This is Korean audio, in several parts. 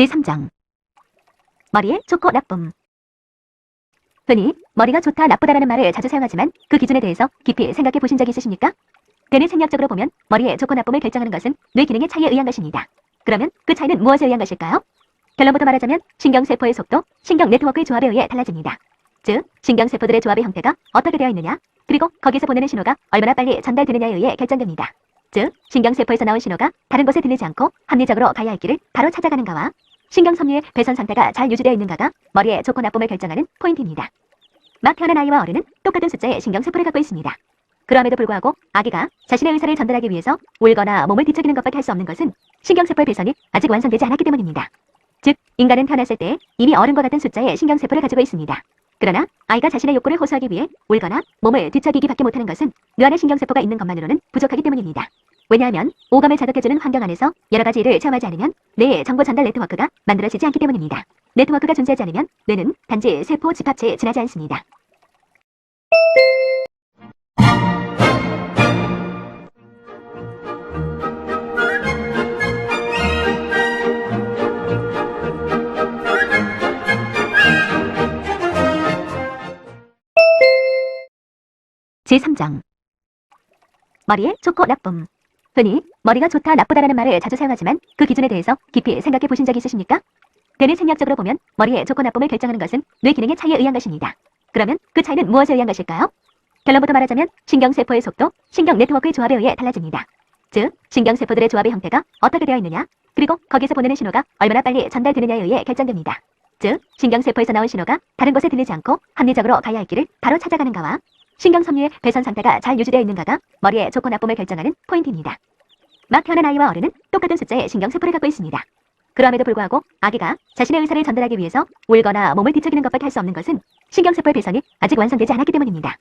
제3장 머리에 좋고 나쁨. 흔히 머리가 좋다 나쁘다라는 말을 자주 사용하지만 그 기준에 대해서 깊이 생각해 보신 적이 있으십니까? 대뇌 생리학적으로 보면 머리의 좋고 나쁨을 결정하는 것은 뇌 기능의 차이에 의한 것입니다. 그러면 그 차이는 무엇에 의한 것일까요? 결론부터 말하자면 신경세포의 속도, 신경 네트워크의 조합에 의해 달라집니다. 즉, 신경세포들의 조합의 형태가 어떻게 되어 있느냐, 그리고 거기서 보내는 신호가 얼마나 빨리 전달되느냐에 의해 결정됩니다. 즉, 신경세포에서 나온 신호가 다른 곳에 들리지 않고 합리적으로 가야 할 길을 바로 찾아가는가와 신경섬유의 배선 상태가 잘 유지되어 있는가가 머리의 좋고 나쁨을 결정하는 포인트입니다. 막 태어난 아이와 어른은 똑같은 숫자의 신경세포를 갖고 있습니다. 그럼에도 불구하고 아기가 자신의 의사를 전달하기 위해서 울거나 몸을 뒤척이는 것밖에 할 수 없는 것은 신경세포의 배선이 아직 완성되지 않았기 때문입니다. 즉, 인간은 태어났을 때 이미 어른과 같은 숫자의 신경세포를 가지고 있습니다. 그러나 아이가 자신의 욕구를 호소하기 위해 울거나 몸을 뒤척이기밖에 못하는 것은 뇌 안에 신경세포가 있는 것만으로는 부족하기 때문입니다. 왜냐하면 오감을 자극해주는 환경 안에서 여러 가지 일을 체험하지 않으면 뇌의 정보 전달 네트워크가 만들어지지 않기 때문입니다. 네트워크가 존재하지 않으면 뇌는 단지 세포 집합체에 지나지 않습니다. 제3장 머리의 좋고 나쁨. 흔히 머리가 좋다 나쁘다라는 말을 자주 사용하지만 그 기준에 대해서 깊이 생각해 보신 적이 있으십니까? 대뇌 생리학적으로 보면 머리의 좋고 나쁨을 결정하는 것은 뇌 기능의 차이에 의한 것입니다. 그러면 그 차이는 무엇에 의한 것일까요? 결론부터 말하자면 신경세포의 속도, 신경 네트워크의 조합에 의해 달라집니다. 즉, 신경세포들의 조합의 형태가 어떻게 되어 있느냐, 그리고 거기서 보내는 신호가 얼마나 빨리 전달되느냐에 의해 결정됩니다. 즉, 신경세포에서 나온 신호가 다른 곳에 들리지 않고 합리적으로 가야 할 길을 바로 찾아가는가와 신경섬유의 배선 상태가 잘 유지되어 있는가가 머리의 좋고 나쁨을 결정하는 포인트입니다. 막 태어난 아이와 어른은 똑같은 숫자의 신경세포를 갖고 있습니다. 그럼에도 불구하고 아기가 자신의 의사를 전달하기 위해서 울거나 몸을 뒤척이는 것밖에 할 수 없는 것은 신경세포의 배선이 아직 완성되지 않았기 때문입니다.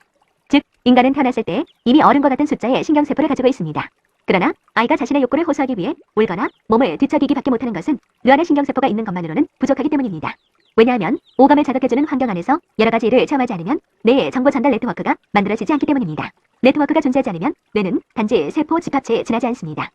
즉, 인간은 태어났을 때 이미 어른과 같은 숫자의 신경세포를 가지고 있습니다. 그러나 아이가 자신의 욕구를 호소하기 위해 울거나 몸을 뒤척이기밖에 못하는 것은 뇌 안에 신경세포가 있는 것만으로는 부족하기 때문입니다. 왜냐하면 오감을 자극해주는 환경 안에서 여러 가지 일을 체험하지 않으면 뇌의 정보 전달 네트워크가 만들어지지 않기 때문입니다. 네트워크가 존재하지 않으면 뇌는 단지 세포 집합체에 지나지 않습니다.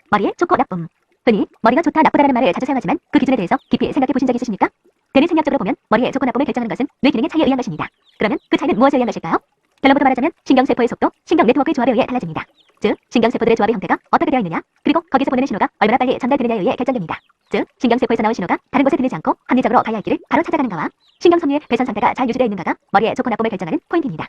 머리의 좋고 나쁨. 흔히 머리가 좋다 나쁘다라는 말을 자주 사용하지만 그 기준에 대해서 깊이 생각해 보신 적이 있으십니까? 대뇌 생리학적으로 보면 머리의 좋고 나쁨을 결정하는 것은 뇌 기능의 차이에 의한 것입니다. 그러면 그 차이는 무엇에 의한 것일까요? 결론부터 말하자면 신경세포의 속도, 신경 네트워크의 조합에 의해 달라집니다. 즉, 신경세포들의 조합의 형태가 어떻게 되어 있느냐, 그리고 거기서 보내는 신호가 얼마나 빨리 전달되느냐에 의해 결정됩니다. 즉, 신경세포에서 나온 신호가 다른 곳에 들리지 않고 합리적으로 가야 할 길을 바로 찾아가는가와 신경섬유의 배선 상태가 잘 유지되어 있는가가 머리의 좋고 나쁨을 결정하는 포인트입니다.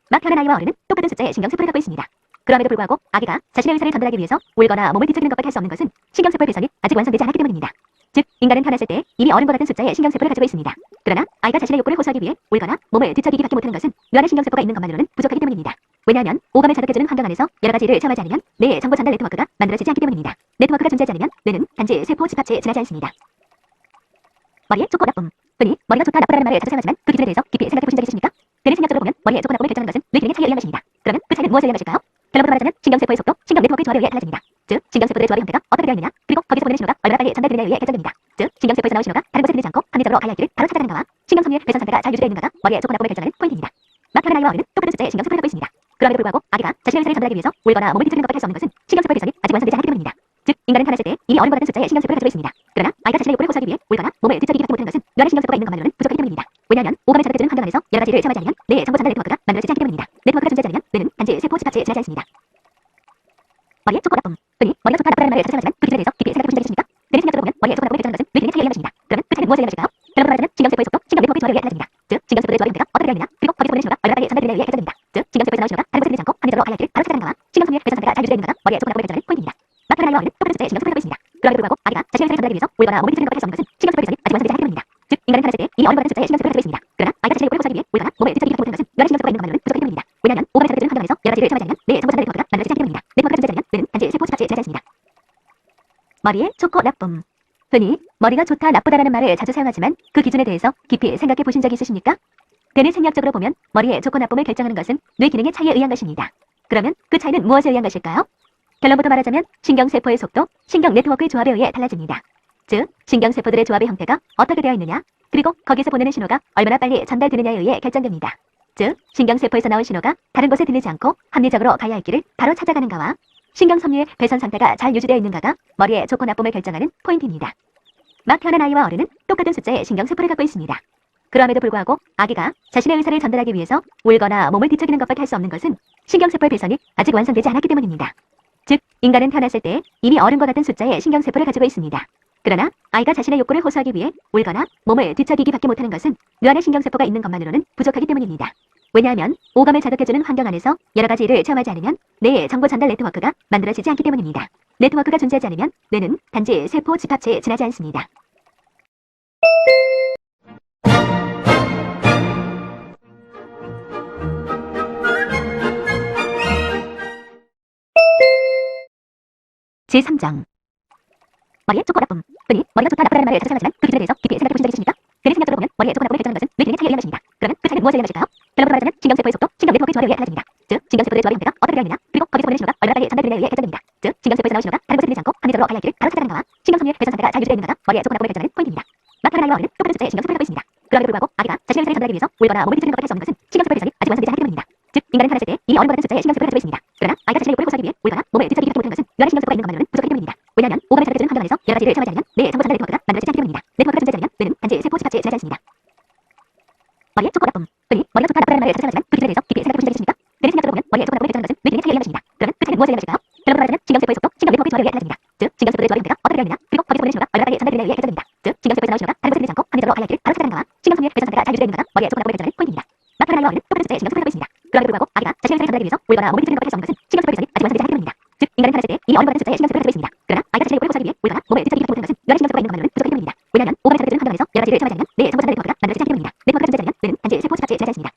막 태어난 아이와 어른은 똑같은 숫자의 신경세포를 갖고 있습니다. 그럼에도 불구하고 아기가 자신의 의사를 전달하기 위해서 울거나 몸을 뒤척이는 것밖에 할 수 없는 것은 신경세포의 배선이 아직 완성되지 않았기 때문입니다. 즉, 인간은 태어났을 때 이미 어른과 같은 숫자의 신경세포를 가지고 있습니다. 그러나 아이가 자신의 욕구를 호소하기 위해 울거나 몸을 뒤척이기밖에 못하는 것은 뇌 안에 신경세포가 있는 것만으로는 부족하기 때문입니다. 왜냐하면 오감을 자극해주는 환경 안에서 여러 가지 일을 체험하지 않으면 뇌의 정보 전달 네트워크가 만들어지지 않기 때문입니다. 네트워크가 존재하지 않으면 뇌는 단지 세포 집합체에 지나지 않습니다. 머리의 좋고 나쁨. 흔히 머리가 좋다 나쁘다는 말을 자주 사용하지만 그 기준에 대해서 깊이 생각해 보신 적이 있으십니까? 대뇌 생리학적으로 보면 머리의 좋고 나쁨을 결정하는 것은 뇌 기능의 차이에 의한 것입니다. 그러면 그 차이는 무엇에 의한 것일까요? 결론부터 말하자면 신경세포의 속도, 신경 네트워크의 조합에 의해 달라집니다. 즉, 신경세포들의 조합의 형태가 어떻게 되어 있느냐, 그리고 거기서 보내는 신호가 얼마나 빨리 전달되느냐에 의해 결정됩니다. 즉, 신경세포에서 나온 신호가 다른 곳에 들리지 않고 합리적으로 가야 할 길을 바로 찾아가는가와 신경섬유의 배선 상태가 잘 유지되어 있는가가 머리의 좋고 나쁨을 결정하는 포인트입니다. 막 태어난 아이와 어른은 똑같은 숫자의 신경세포를 갖고 있습니다. 그럼에도 불구하고 아기가 자신의 의사를 전달하기 위해서 울거나 몸을 뒤척이는 것밖에 할 수 없는 것은 신경세포의 배선이 아직 완성되지 않았기 때문입니다. 즉, 인간은 태어났을 때 이미 어른과 같은 숫자의 신경세포를 가지고 있습니다. 그러나 아이가 자신의 욕구를 호소하기 위해 울거나 몸을 뒤척이기밖에 못하는 것은 뇌 안에 신경세포가 있는 것만으로는 부족하기 때문입니다. 왜냐하면 오감을 자극해주는 환경 안에서 여러 가지 일을 체험하지 않으면 뇌의 정보 전달 네트워크가 만들어지지 않기 때문입니다. 네트워크가 존재하지 않으면 뇌는 단지 세포 집합체에 지나지 않습니다. 머리의 좋고 나쁨. 흔히 머리가 좋다 나쁘다는 말을 자주 사용하지만 그 기준에 대해서 깊이 생각해 보신 적이 있습니까? 대뇌 생리학적으로 보면 머리의 좋고 나쁨을 결정하는 것은 뇌 기능의 차이에 의한 것입니다. 그러면 그 차이는 무엇에 의한 것일까요? 결론부터 말하자면 신경세포의 속도, 신경 네트워크의 조합에 의해 달라집니다. 즉, 신경세포들의 조합의 형태가 어떻게 되어 있느냐, 그리고 거기서 보내는 신호가 얼마나 빨리 전달되느냐에 의해 결정됩니다. 즉, 신경세포에서 나온 신호가 다른 곳에 들리지 않고 합리적으로 가야 할 길을 바로 찾아가는가와 신경섬유의 배선 상태가 잘 유지되어 있는가가 머리의 좋고 나쁨을 결정하는 포인트입니다. 막 태어난 아이와 어른은 똑같은 숫자의 신경세포를 갖고 있습니다. 그럼에도 불구하고 아기가 자신의 의사를 전달하기 위해서 울거나 몸을 뒤척이는 것밖에 할 수 없는 것은 신경세포의 배선이 아직 완성되지 않았기 때문입니다. 즉, 인간은 태어났을 때 이미 어른과 같은 숫자의 신경세포를 가지고 있습니다. 그러나 아이가 자신의 욕구를 호소하기 위해 울거나 몸을 뒤척이기밖에 못하는 것은 뇌 안에 신경세포가 있는 것만으로는 부족하기 때문입니다. 왜냐하면 오감을 자극해주는 환경 안에서 여러 가지 일을 체험하지 않으면 뇌의 정보 전달 네트워크가 만들어지지 않기 때문입니다. 네트워크가 존재하지 않으면 뇌는 단지 세포 집합체에 지나지 않습니다. 머리의 좋고 나쁨. 흔히 머리가 좋다 나쁘다라는 말을 자주 사용하지만 그 기준에 대해서 깊이 생각해 보신 적이 있으십니까? 대뇌 생리학적으로 보면 머리의 좋고 나쁨을 결정하는 것은 뇌 기능의 차이에 의한 것입니다. 그러면 그 차이는 무엇에 의한 것일까요? 결론부터 말하자면 신경세포의 속도, 신경 네트워크의 조합에 의해 달라집니다. 즉, 신경세포들의 조합의 형태가 어떻게 되어 있느냐, 그리고 거기서 보내는 신호가 얼마나 빨리 전달되느냐에 의해 결정됩니다. 즉, 신경세포에서 나온 신호가 다른 곳에 들리지 않고 합리적으로 가야 할 길을 바로 찾아가는가와 신경섬유의 배선 상태가 잘 유지되어 있는가가 머리의 좋고 나쁨을 결정하는 포인트입니다. 막 태어난 아이와 어른은 똑같은 숫자의 신경세포를 갖고 있습니다. 그럼에도 불구하고 아기가 자신의 의사를 전달하기 위해서 울거나 몸을 뒤척이는 것밖에 할 수 없는 것은 신경세포의 배선이 아직 완성되지 않았기 때문입니다. 즉, 인간은 태어났을 때 이미 어른과 같은 숫자의 신경세포를 가지고 있습니다. 그러나 아이가 자신의 욕구를 호소하기 위해 울거나 몸을 뒤척이기밖에 못하는 것은 뇌안에 신경세포가 있는 것만으로는 부족하기 때문입니다. 왜냐하면 오감을 자극해주는 환경 안에서 여러 가지 일을 체험하지 않으면 뇌의 정보 전달 네트워크가 만들어지지 않기 때문입니다. 네트워크가 존재하지 않으면 뇌는 단지 세포 집합체에 지나지 않습니다. 제3장 머리에 좋고 나쁨. 흔히 머리가 좋다 나쁘다는 말을 자주 사용하지만 그 기준에 대해서 깊이 생각해 보신 적이 있습니까? 뇌의 생각적으로 보면 머리에 좋고 나쁨을 결정하는 것은 뇌 기능의 차이에 의한 것입니다. 그러면 그 차이는 무엇에 의한 것일까요? 결론으로 말하자면 신경세포의 속도, 신경 네트워크의 조합에 의해 달라집니다. 즉, 신경세포의 조합의 형태가 어떻게 되어 있느냐, 그리고 거기서 보내는 신호가 얼마나 빠르게 전달되느냐에 의해 결정됩니다. 즉, 신경세포에서 나오는 신호가 다른 곳에 들리지 않고 합리적으로 가야 할 길을 바로 찾아가는 가와 신경섬유의 배선 상태가 잘 유지되어 있는가가 머리에 좋고 나쁨을 결정하는 포인트입니다. 막 태어난 아이와 어른은 똑같은 숫자의 신경세포를 갖고 있습니다. 그럼에도 불구하고 아기가 자신의 의사를 전달하기 위해서 울거나 몸을 뒤척이는 것밖에 할 수 없는 것은 신경세포의 배선이 아직 완성되지 않기 때문입니다. 즉, 인간은 태어났을 때 이미 어른과 같은 숫자의 신경세포를 가지고 있습니다. 그러나 아이가 자신의 욕구를 호소하기 위해 울거나 몸을 뒤척이기밖에 못하는 것은 뇌안에 신경세포가 있는 것만으로는 부족하기 때문입니다. 왜냐하면 오감을 자극해주는 환경 안에서 여러 가지 일을 체험하지 않으면 뇌의 정보 전달 네트워크가 만들어지지 않기 때문입니다. 네트워크가 존재하지 않으면 뇌는 단지 세포 집합체에 지나지 않습니다. 머리에 좋고 나쁨. 흔히 머리가 좋다 나쁘다는 말을 자주 사용하지만 그 기준에 대해서 깊이 생각해 보신 적이 있습니까? 뇌의 생각적으로 보면 머리에 좋고 나쁨을 결정하는 것은 뇌 기능의 차이에 의한 것입니다. 그러면 그 차이는 무엇에 의한 것일까요? 결론으로 말하자면 신경세포의 속도, 신경 네트워크의 조합에 의해 달라집니다. 즉, 신경세포의 조합의 형태가 어떻게 되어 있느냐, 그리고 거기서 보내는 신호가 얼마나 빠르게 전달되느냐에 의해 결정됩니다. 즉, 신경세포에서 나오는 신호가 다른 곳에 들리지 않고 합리적으로 가야 할 길을 바로 찾아가는 가와 신경섬유의 배선 상태가 잘 유지되어 있는가가 머리에 좋고 나쁨을 결정하는 포인트입니다. 막 태어난 아이와 어른은 똑같은 숫자의 신경세포를 갖고 있습니다. 그럼에도 불구하고 아기가 자신의 의사를 전달하기 위해서 울거나 몸을 뒤척이는 것밖에 할 수 없는 것은 신경세포의 배선이 아직 완성되지 않기 때문입니다. 즉, 인간은 태어났을 때 이미 어른과 같은 숫자의 신경세포를 가지고 있습니다. 그러나 아이가 자신의 욕구를 호소하기 위해 울거나 몸을 뒤척이기밖에 못하는 것은 뇌안에 신경세포가 있는 것만으로는 부족하기 때문입니다. 왜냐하면 오감을 자극해주는 환경 안에서 여러 가지 일을 체험하지 않으면 뇌의 정보 전달 네트워크가 만들어지지 않기 때문입니다. 네트워크가 존재하지 않으면 뇌는 단지 세포 집합체에 지나지 않습니다.